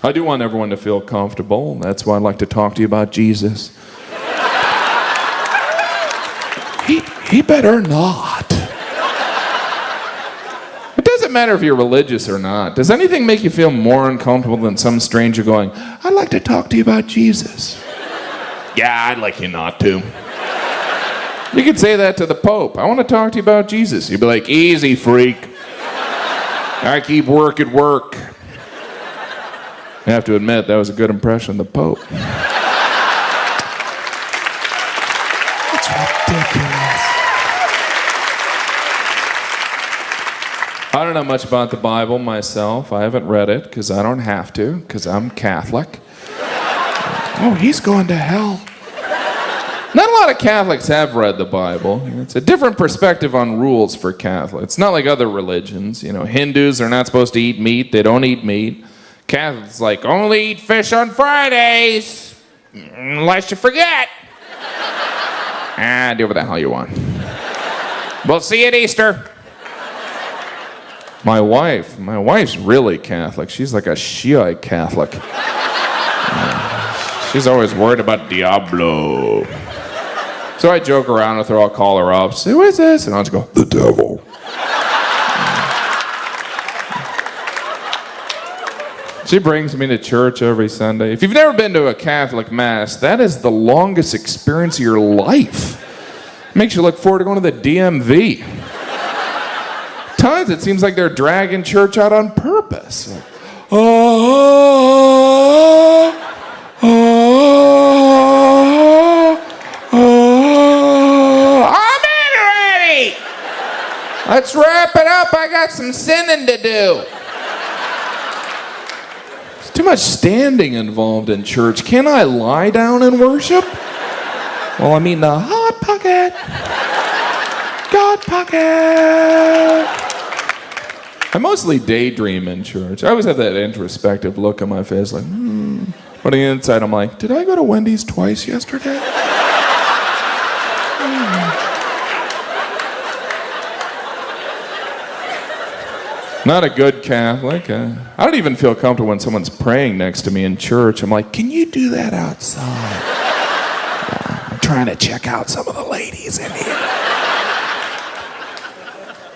I do want everyone to feel comfortable. That's why I'd like to talk to you about Jesus. He better not. It doesn't matter if you're religious or not. Does anything make you feel more uncomfortable than some stranger going, I'd like to talk to you about Jesus? Yeah, I'd like you not to. You could say that to the Pope. I want to talk to you about Jesus. You'd be like, easy, freak. I keep work at work. I have to admit, that was a good impression of the Pope. It's ridiculous. I don't know much about the Bible myself. I haven't read it because I don't have to, because I'm Catholic. Oh, he's going to hell. Not a lot of Catholics have read the Bible. It's a different perspective on rules for Catholics. It's not like other religions. You know, Hindus are not supposed to eat meat. They don't eat meat. Catholics like, only eat fish on Fridays, unless you forget. Do whatever the hell you want. We'll see you at Easter. My wife's really Catholic. She's like a Shiite Catholic. She's always worried about Diablo. So I joke around with her, I'll call her up, say, who is this? And I'll just go, the devil. She brings me to church every Sunday. If you've never been to a Catholic Mass, that is the longest experience of your life. It makes you look forward to going to the DMV. Times it seems like they're dragging church out on purpose. Like, I'm in already! Let's wrap it up. I got some sinning to do. There's too much standing involved in church. Can I lie down and worship? Well, I mean the hot pocket. God pocket. I mostly daydream in church. I always have that introspective look on my face like, But on the inside, I'm like, did I go to Wendy's twice yesterday? Not a good Catholic. I don't even feel comfortable when someone's praying next to me in church. I'm like, can you do that outside? Yeah, I'm trying to check out some of the ladies in here.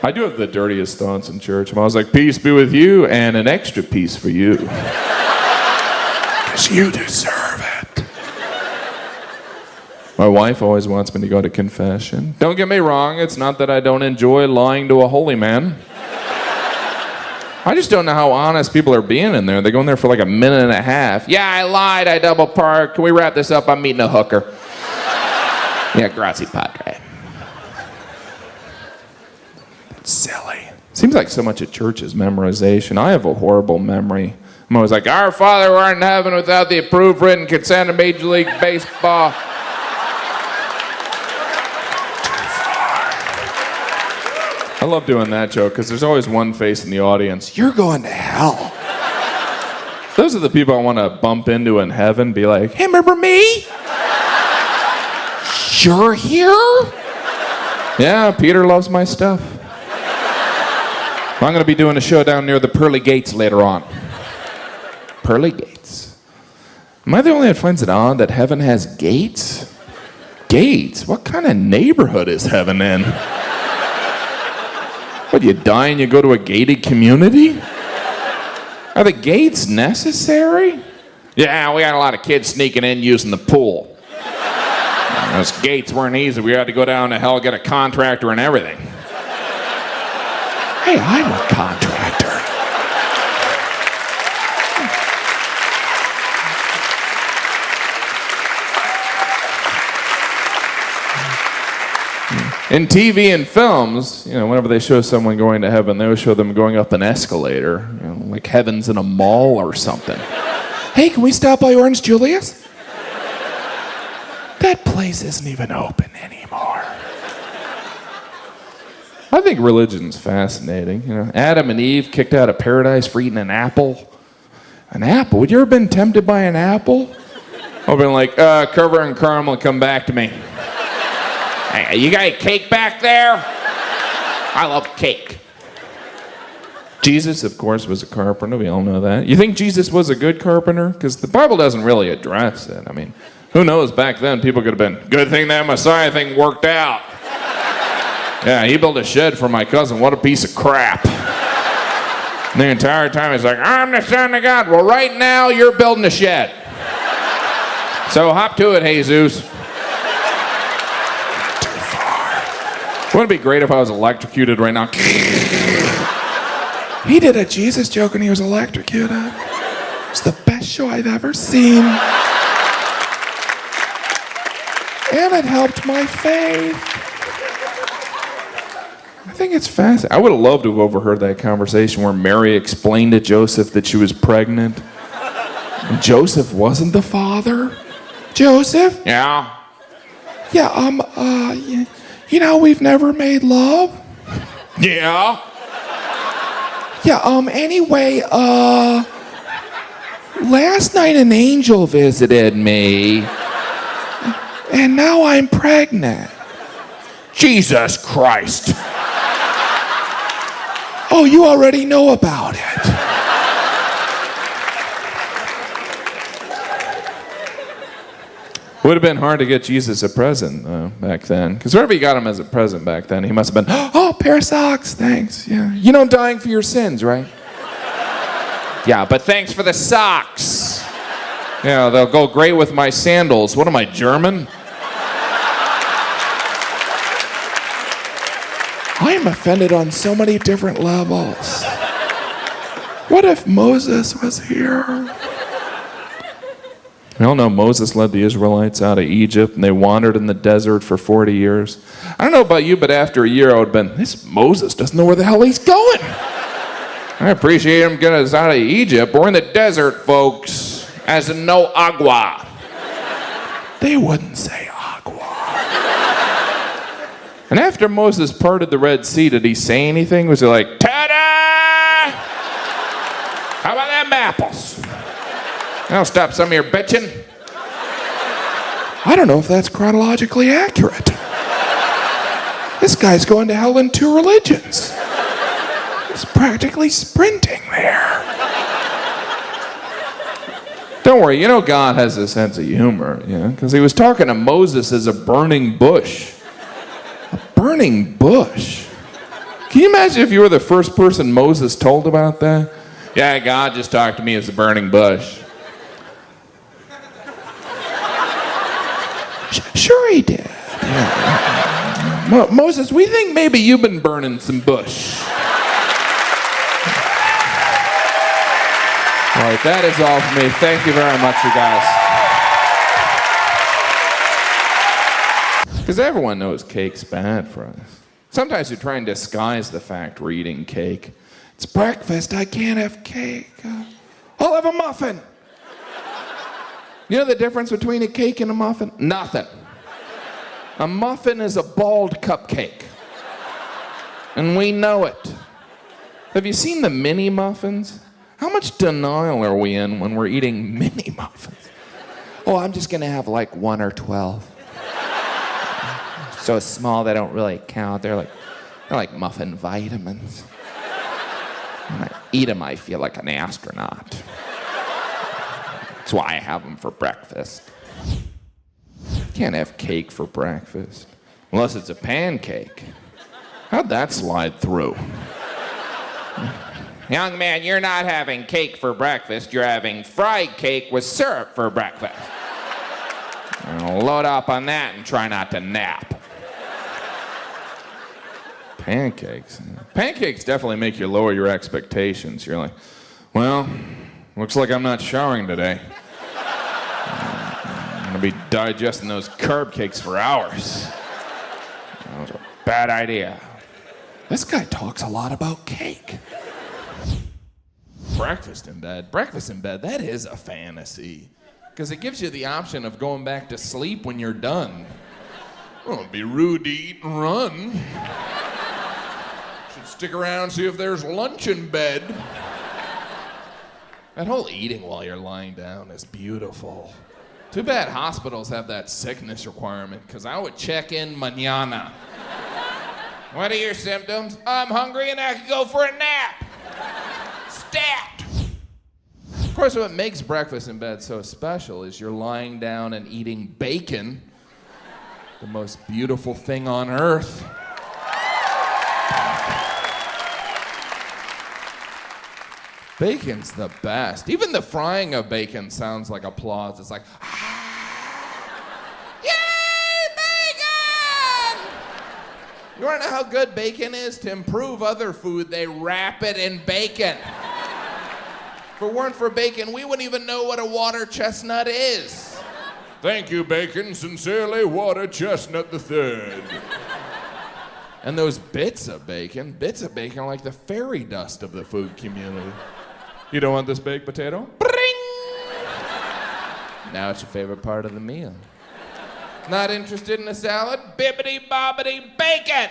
I do have the dirtiest thoughts in church. I'm always like, peace be with you, and an extra piece for you. Because you deserve it. My wife always wants me to go to confession. Don't get me wrong, it's not that I don't enjoy lying to a holy man. I just don't know how honest people are being in there. They go in there for like a minute and a half. Yeah, I lied, I double parked. Can we wrap this up? I'm meeting a hooker. Yeah, grazie, padre. Silly. Seems like so much of church is memorization. I have a horrible memory. I'm always like, our Father who art in heaven without the approved written consent of Major League Baseball. I love doing that joke because there's always one face in the audience. You're going to hell. Those are the people I want to bump into in heaven, be like, hey, remember me? You're here? Yeah, Peter loves my stuff. I'm going to be doing a show down near the Pearly Gates later on. Pearly Gates. Am I the only one that finds it odd that heaven has gates? Gates? What kind of neighborhood is heaven in? What, you die and you go to a gated community? Are the gates necessary? Yeah, we had a lot of kids sneaking in using the pool. Those gates weren't easy. We had to go down to hell, get a contractor and everything. Hey, I'm a contractor. In TV and films, you know, whenever they show someone going to heaven, they always show them going up an escalator, you know, like heaven's in a mall or something. Hey, can we stop by Orange Julius? That place isn't even open anymore. I think religion's fascinating. You know, Adam and Eve kicked out of paradise for eating an apple. An apple? Would you ever been tempted by an apple? I've been like, cover in caramel and come back to me. Hey, you got a cake back there? I love cake. Jesus, of course, was a carpenter. We all know that. You think Jesus was a good carpenter? Because the Bible doesn't really address it. I mean, who knows? Back then, people could have been, good thing that Messiah thing worked out. Yeah, he built a shed for my cousin. What a piece of crap. And the entire time, he's like, I'm the Son of God. Well, right now, you're building a shed. So hop to it, Jesus. Too far. Wouldn't it be great if I was electrocuted right now? He did a Jesus joke and he was electrocuted. It's the best show I've ever seen. And it helped my faith. I think it's fascinating. I would have loved to have overheard that conversation where Mary explained to Joseph that she was pregnant. And Joseph wasn't the father. Joseph? Yeah? Yeah, you know, we've never made love. Yeah? Yeah, anyway, last night an angel visited me, and now I'm pregnant. Jesus Christ. Oh, you already know about it. Would have been hard to get Jesus a present back then. Because wherever you got him as a present back then, he must have been, oh, pair of socks, thanks. Yeah. You know, dying for your sins, right? Yeah, but thanks for the socks. Yeah, they'll go great with my sandals. What am I, German? I am offended on so many different levels. What if Moses was here? We all know Moses led the Israelites out of Egypt, and they wandered in the desert for 40 years. I don't know about you, but after a year, I would have been, this Moses doesn't know where the hell he's going. I appreciate him getting us out of Egypt. We're in the desert, folks, as in no agua. They wouldn't say agua. And after Moses parted the Red Sea, did he say anything? Was he like, ta-da! How about them apples? That'll stop some of your bitching. I don't know if that's chronologically accurate. This guy's going to hell in 2 religions. He's practically sprinting there. Don't worry, you know God has a sense of humor, you know, because he was talking to Moses as a burning bush. A burning bush. Can you imagine if you were the first person Moses told about that? Yeah, God just talked to me as a burning bush. Sure he did. Yeah. Moses, we think maybe you've been burning some bush. All right, that is all for me. Thank you very much, you guys. Because everyone knows cake's bad for us. Sometimes we try and disguise the fact we're eating cake. It's breakfast, I can't have cake. I'll have a muffin. You know the difference between a cake and a muffin? Nothing. A muffin is a bald cupcake. And we know it. Have you seen the mini muffins? How much denial are we in when we're eating mini muffins? Oh, I'm just gonna have like 1 or 12. So small they don't really count. They're like muffin vitamins. When I eat them, I feel like an astronaut. That's why I have them for breakfast. You can't have cake for breakfast. Unless it's a pancake. How'd that slide through? Young man, you're not having cake for breakfast. You're having fried cake with syrup for breakfast. I'll load up on that and try not to nap. Pancakes. Pancakes definitely make you lower your expectations. You're like, well, looks like I'm not showering today. I'm gonna be digesting those carb cakes for hours. That was a bad idea. This guy talks a lot about cake. Breakfast in bed, that is a fantasy. Because it gives you the option of going back to sleep when you're done. Well, it'd be rude to eat and run. Should stick around, see if there's lunch in bed. That whole eating while you're lying down is beautiful. Too bad hospitals have that sickness requirement, because I would check in mañana. What are your symptoms? I'm hungry and I could go for a nap. it! Of course, what makes breakfast in bed so special is you're lying down and eating bacon, the most beautiful thing on earth. Bacon's the best. Even the frying of bacon sounds like applause. It's like, yay, bacon! You wanna know how good bacon is? To improve other food, they wrap it in bacon. If it weren't for bacon, we wouldn't even know what a water chestnut is. Thank you, bacon. Sincerely, Water Chestnut III. And those bits of bacon are like the fairy dust of the food community. You don't want this baked potato? Bring! Now it's your favorite part of the meal. Not interested in a salad? Bibbidi bobbidi bacon!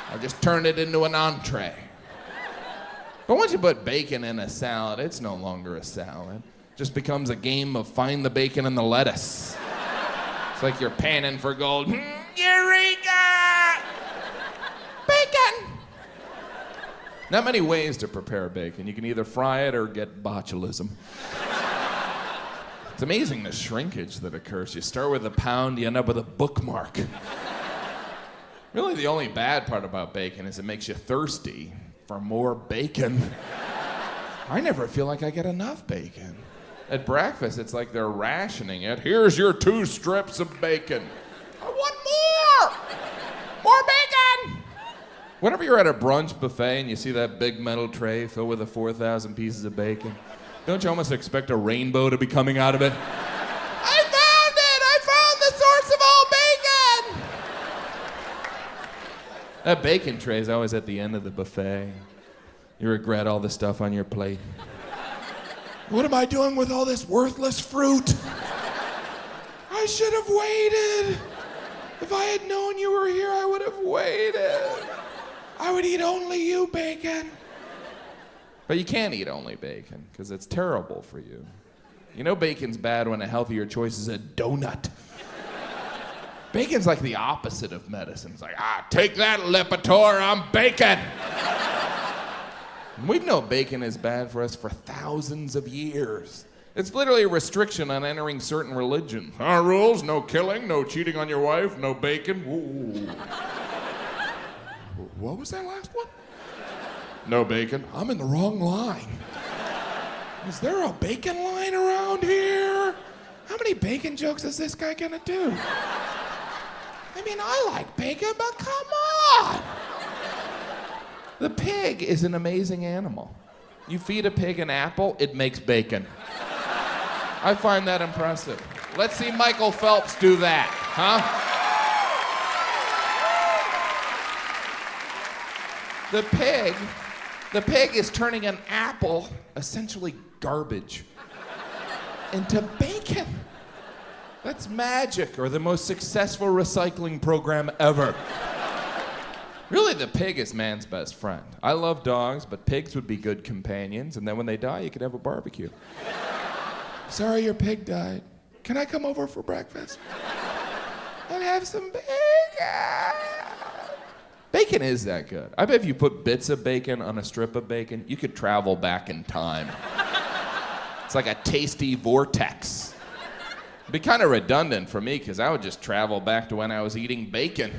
I just turned it into an entree. But once you put bacon in a salad, it's no longer a salad. It just becomes a game of find the bacon and the lettuce. It's like you're panning for gold. Eureka! Bacon! Not many ways to prepare bacon. You can either fry it or get botulism. It's amazing the shrinkage that occurs. You start with a pound, you end up with a bookmark. Really, the only bad part about bacon is it makes you thirsty for more bacon. I never feel like I get enough bacon. At breakfast, it's like they're rationing it. Here's your 2 strips of bacon. I want more! More bacon! Whenever you're at a brunch buffet and you see that big metal tray filled with the 4,000 pieces of bacon, don't you almost expect a rainbow to be coming out of it? I found it! I found the source of all bacon! That bacon tray is always at the end of the buffet. You regret all the stuff on your plate. What am I doing with all this worthless fruit? I should have waited. If I had known you were here, I would have waited. I would eat only you, bacon. But you can't eat only bacon, because it's terrible for you. You know bacon's bad when a healthier choice is a donut. Bacon's like the opposite of medicine. It's like, take that, Lipitor, I'm bacon. And we've known bacon is bad for us for thousands of years. It's literally a restriction on entering certain religions. Our rules, no killing, no cheating on your wife, no bacon. Ooh. What was that last one? No bacon. I'm in the wrong line. Is there a bacon line around here? How many bacon jokes is this guy gonna do? I mean, I like bacon, but come on! The pig is an amazing animal. You feed a pig an apple, it makes bacon. I find that impressive. Let's see Michael Phelps do that, huh? The pig is turning an apple, essentially garbage, into bacon. That's magic, or the most successful recycling program ever. Really, the pig is man's best friend. I love dogs, but pigs would be good companions, and then when they die, you could have a barbecue. Sorry your pig died. Can I come over for breakfast? And have some bacon? Bacon is that good. I bet if you put bits of bacon on a strip of bacon, you could travel back in time. It's like a tasty vortex. It'd be kind of redundant for me, because I would just travel back to when I was eating bacon.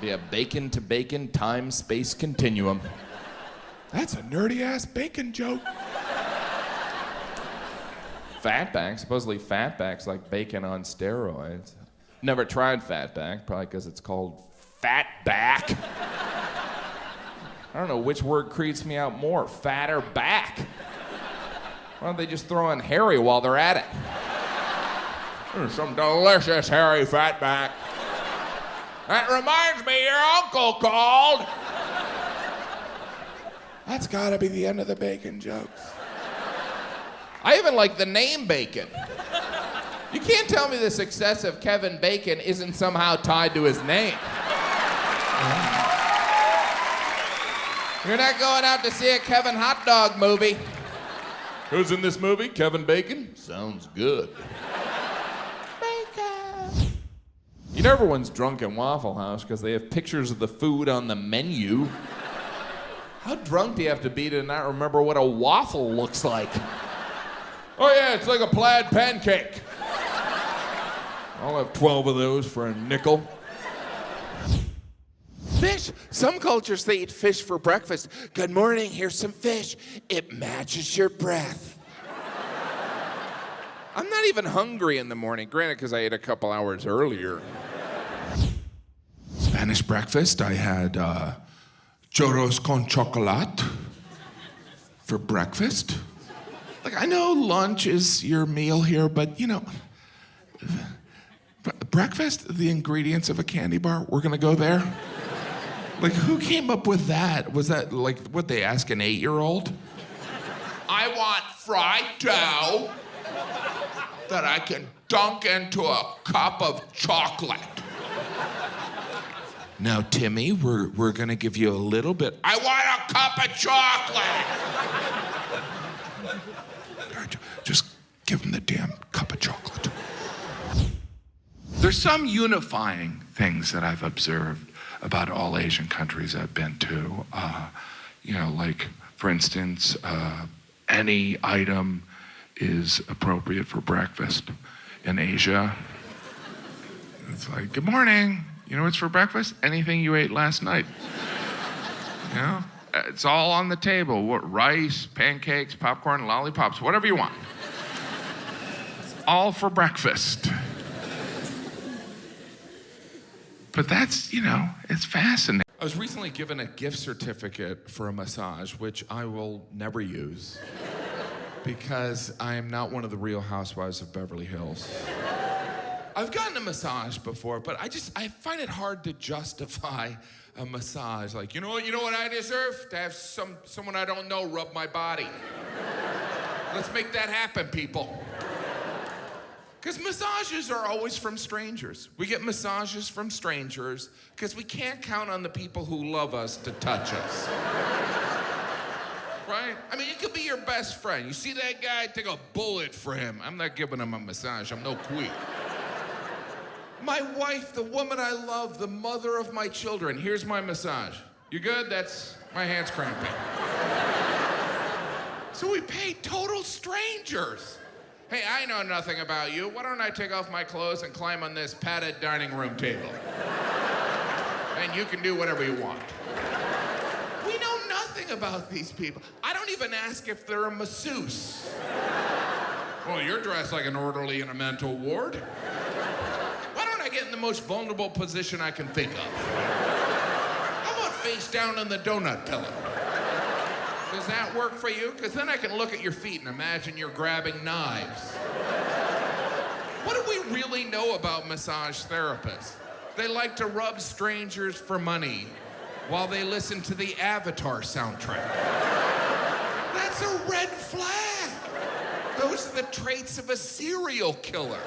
Be a bacon to bacon time-space continuum. That's a nerdy-ass bacon joke. Fatback, supposedly fatback's like bacon on steroids. Never tried fatback, probably because it's called fatback. I don't know which word creeps me out more, fat or back. Why don't they just throw in hairy while they're at it? There's some delicious hairy fatback. That reminds me, your uncle called. That's gotta be the end of the bacon jokes. I even like the name Bacon. You can't tell me the success of Kevin Bacon isn't somehow tied to his name. You're not going out to see a Kevin Hot Dog movie. Who's in this movie? Kevin Bacon? Sounds good. Bacon. You know everyone's drunk in Waffle House because they have pictures of the food on the menu. How drunk do you have to be to not remember what a waffle looks like? Oh yeah, it's like a plaid pancake. I'll have 12 of those for a nickel. Fish. Some cultures, they eat fish for breakfast. Good morning, here's some fish. It matches your breath. I'm not even hungry in the morning, granted, because I ate a couple hours earlier. Spanish breakfast, I had churros con chocolate for breakfast. Like, I know lunch is your meal here, but you know, breakfast, the ingredients of a candy bar, we're gonna go there? Like, who came up with that? Was that like what they ask an 8-year-old? I want fried dough that I can dunk into a cup of chocolate. Now, Timmy, we're gonna give you a little bit. I want a cup of chocolate! Just give him the damn cup of chocolate. There's some unifying things that I've observed about all Asian countries I've been to. You know, like, for instance, any item is appropriate for breakfast in Asia. It's like, good morning. You know what's for breakfast? Anything you ate last night. You know? It's all on the table. What, rice, pancakes, popcorn, lollipops, whatever you want. It's all for breakfast. But that's, you know, it's fascinating. I was recently given a gift certificate for a massage, which I will never use because I am not one of the Real Housewives of Beverly Hills. I've gotten a massage before, but I find it hard to justify a massage. Like, you know what I deserve? To have someone I don't know rub my body. Let's make that happen, people. Because massages are always from strangers. We get massages from strangers because we can't count on the people who love us to touch us. Right? I mean, it could be your best friend. You see that guy? Take a bullet for him. I'm not giving him a massage. I'm no queen. My wife, the woman I love, the mother of my children. Here's my massage. You good? That's my hand's cramping. So we pay total strangers. Hey, I know nothing about you. Why don't I take off my clothes and climb on this padded dining room table? And you can do whatever you want. We know nothing about these people. I don't even ask if they're a masseuse. Well, you're dressed like an orderly in a mental ward. Why don't I get in the most vulnerable position I can think of? How about face down in the donut pillow? Does that work for you? Because then I can look at your feet and imagine you're grabbing knives. What do we really know about massage therapists? They like to rub strangers for money while they listen to the Avatar soundtrack. That's a red flag. Those are the traits of a serial killer.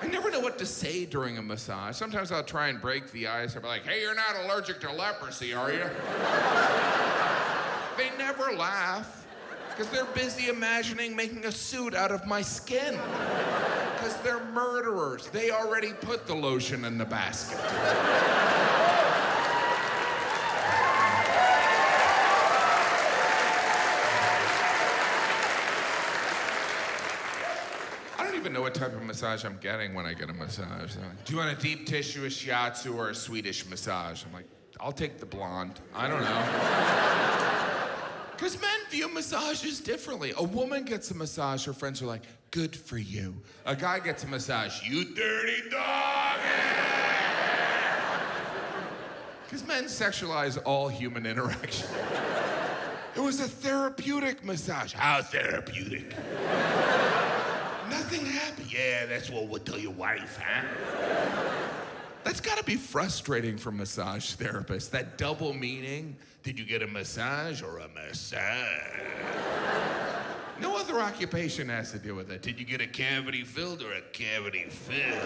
I never know what to say during a massage. Sometimes I'll try and break the ice. I'll be like, hey, you're not allergic to leprosy, are you? They never laugh because they're busy imagining making a suit out of my skin. Because they're murderers. They already put the lotion in the basket. I don't even know what type of massage I'm getting when I get a massage. They're like, do you want a deep tissue, a shiatsu, or a Swedish massage? I'm like, I'll take the blonde. I don't know. Because men view massages differently. A woman gets a massage, her friends are like, good for you. A guy gets a massage, you dirty dog! Because men sexualize all human interaction. It was a therapeutic massage. How therapeutic? Nothing happened. Yeah, that's what we'll tell your wife, huh? That's gotta be frustrating for massage therapists, that double meaning. Did you get a massage or a massage? No other occupation has to deal with that. Did you get a cavity filled or a cavity filled?